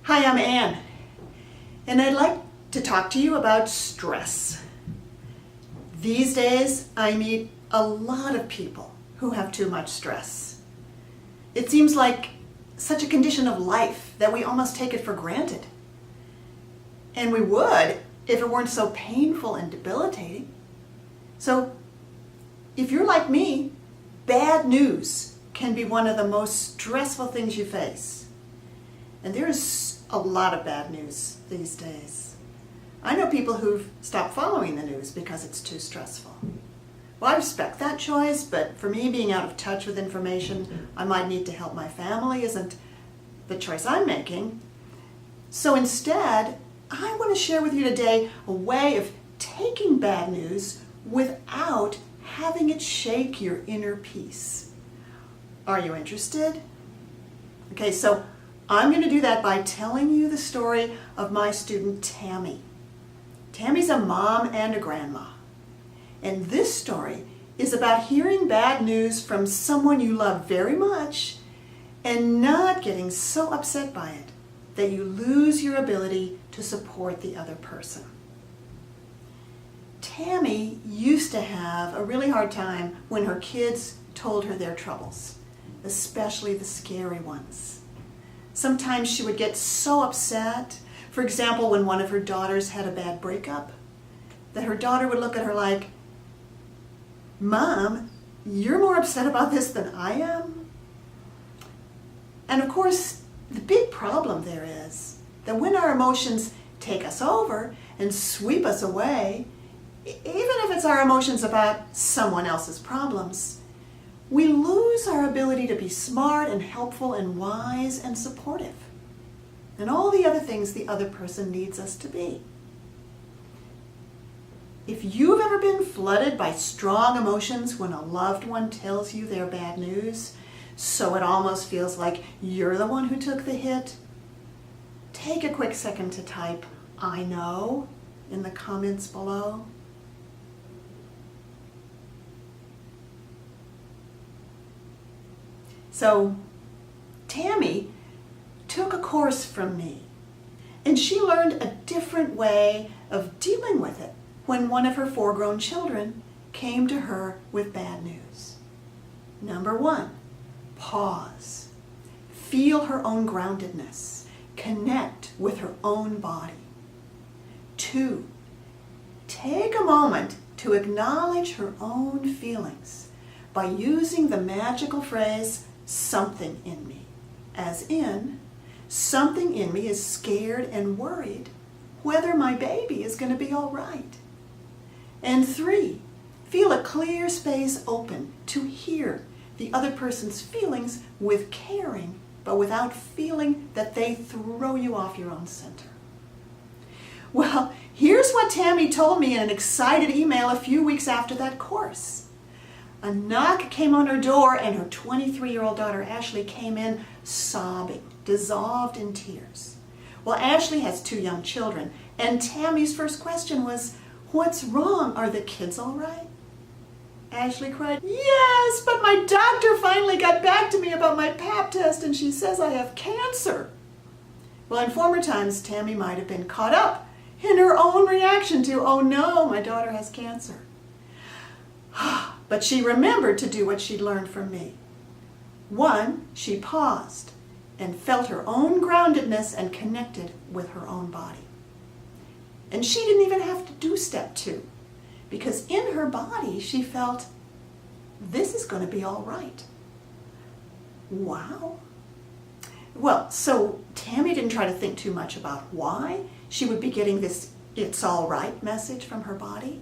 Hi, I'm Anne, and I'd like to talk to you about stress. These days, I meet a lot of people who have too much stress. It seems like such a condition of life that we almost take it for granted. And we would if it weren't so painful and debilitating. So, if you're like me, bad news can be one of the most stressful things you face. And there's a lot of bad news these days. I know people who've stopped following the news because it's too stressful. Well, I respect that choice, but for me, being out of touch with information I might need to help my family isn't the choice I'm making. So instead, I want to share with you today a way of taking bad news without having it shake your inner peace. Are you interested? Okay, so I'm going to do that by telling you the story of my student Tammy. Tammy's a mom and a grandma. And this story is about hearing bad news from someone you love very much and not getting so upset by it that you lose your ability to support the other person. Tammy used to have a really hard time when her kids told her their troubles, especially the scary ones. Sometimes she would get so upset, for example, when one of her daughters had a bad breakup, that her daughter would look at her like, "Mom, you're more upset about this than I am?" And of course, the big problem there is that when our emotions take us over and sweep us away, even if it's our emotions about someone else's problems, we lose our ability to be smart and helpful and wise and supportive, and all the other things the other person needs us to be. If you've ever been flooded by strong emotions when a loved one tells you their bad news, so it almost feels like you're the one who took the hit, take a quick second to type "I know" in the comments below. So, Tammy took a course from me, and she learned a different way of dealing with it when one of her 4 grown children came to her with bad news. Number 1, pause. Feel her own groundedness. Connect with her own body. 2, take a moment to acknowledge her own feelings by using the magical phrase, "something in me," as in, something in me is scared and worried whether my baby is going to be all right. And 3, feel a clear space open to hear the other person's feelings with caring, but without feeling that they throw you off your own center. Well, here's what Tammy told me in an excited email a few weeks after that course. A knock came on her door, and her 23-year-old daughter Ashley came in sobbing, dissolved in tears. Well, Ashley has 2 young children, and Tammy's first question was, "What's wrong? Are the kids all right?" Ashley cried, "Yes, but my doctor finally got back to me about my pap test, and she says I have cancer." Well, in former times, Tammy might have been caught up in her own reaction to, "Oh no, my daughter has cancer." But she remembered to do what she'd learned from me. 1, she paused and felt her own groundedness and connected with her own body. And she didn't even have to do step 2, because in her body she felt, this is going to be all right. Wow. Well, so Tammy didn't try to think too much about why she would be getting this "it's all right" message from her body.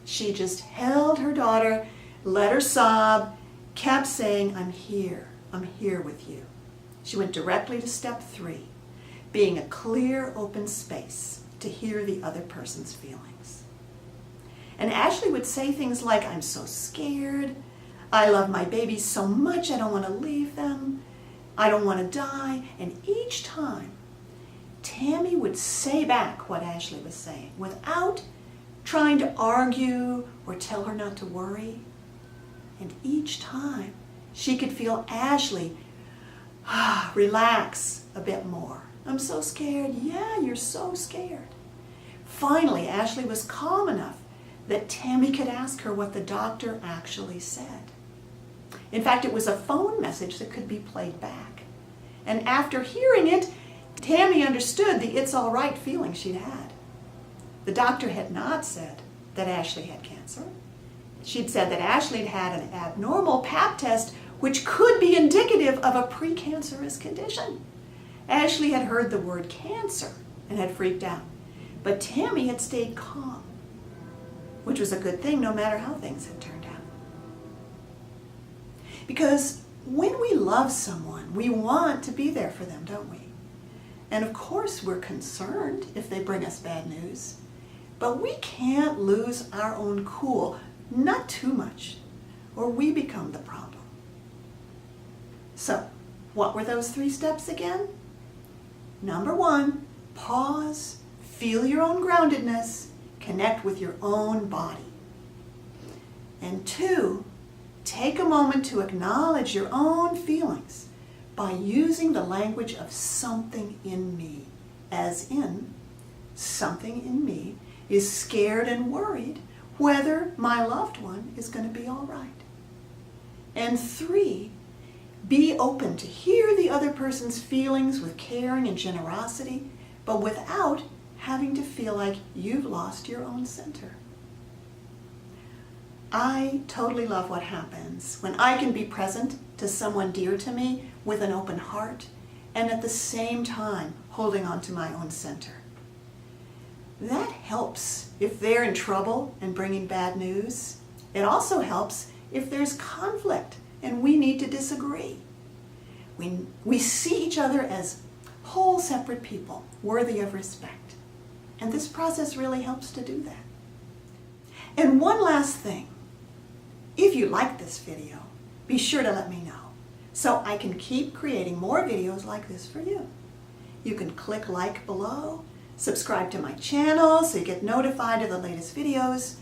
She just held her daughter, let her sob, kept saying, I'm here with you." She went directly to step 3, being a clear, open space to hear the other person's feelings. And Ashley would say things like, "I'm so scared. I love my babies so much I don't want to leave them. I don't want to die." And each time, Tammy would say back what Ashley was saying without trying to argue or tell her not to worry. And each time she could feel Ashley relax a bit more I'm so scared. Yeah, you're so scared. Finally, Ashley was calm enough that Tammy could ask her what the doctor actually said. In fact, it was a phone message that could be played back. And after hearing it, Tammy understood the it's all right feeling she'd had. The doctor had not said that Ashley had cancer. She'd said that Ashley had had an abnormal Pap test which could be indicative of a precancerous condition. Ashley had heard the word cancer and had freaked out, but Tammy had stayed calm, which was a good thing no matter how things had turned out. Because when we love someone, we want to be there for them, don't we? And of course we're concerned if they bring us bad news, but we can't lose our own cool, not too much, or we become the problem. So, what were those 3 steps again? Number 1, pause, feel your own groundedness, connect with your own body. And 2, take a moment to acknowledge your own feelings by using the language of something in me, as in, something in me is scared and worried whether my loved one is going to be all right. And 3, be open to hear the other person's feelings with caring and generosity, but without having to feel like you've lost your own center. I totally love what happens when I can be present to someone dear to me with an open heart and at the same time holding on to my own center. That helps if they're in trouble and bringing bad news. It also helps if there's conflict and we need to disagree. We see each other as whole separate people, worthy of respect. And this process really helps to do that. And one last thing. If you like this video, be sure to let me know so I can keep creating more videos like this for you. You can click like below, subscribe to my channel so you get notified of the latest videos,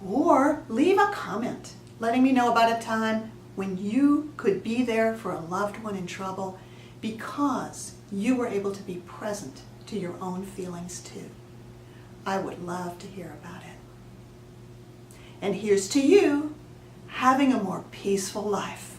or leave a comment letting me know about a time when you could be there for a loved one in trouble because you were able to be present to your own feelings too. I would love to hear about it. And here's to you having a more peaceful life.